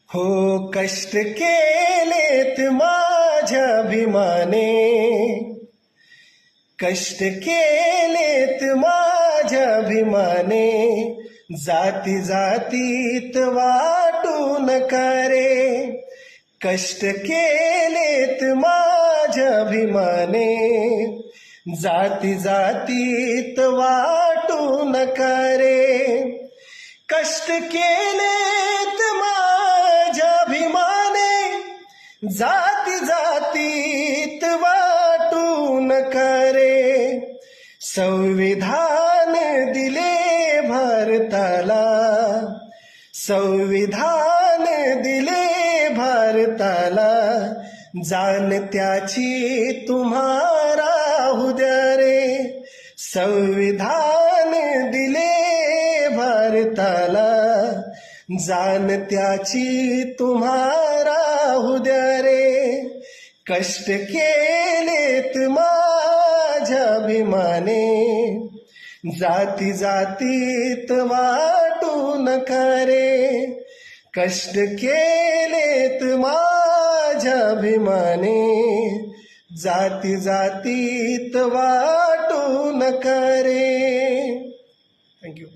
हो कष्ट केलेत माझ्या भीमाने, कष्ट केलेत माझ्या भीमाने, जाती जातीत वाटून करे. कष्ट केलेत माझ्या भीमाने, जाती जातीत वाटून करे. कष्ट केलेत माझ्या भीमाने, जाती जातीत वाटून करे. संविधान दिले भारताला, संविधान दिले भारताला, जाण त्याची तुम्हा राहू द्या रे. संविधान दिले भारताला, जाण त्याची तुम्हा राहू द्या रे. कष्ट केलेत माझ्या भीमाने, जाती जातीत वाटून करे. कष्ट केलेत माझ्या भीमाने, जाती जातीत वाटून करे. थँक्यू.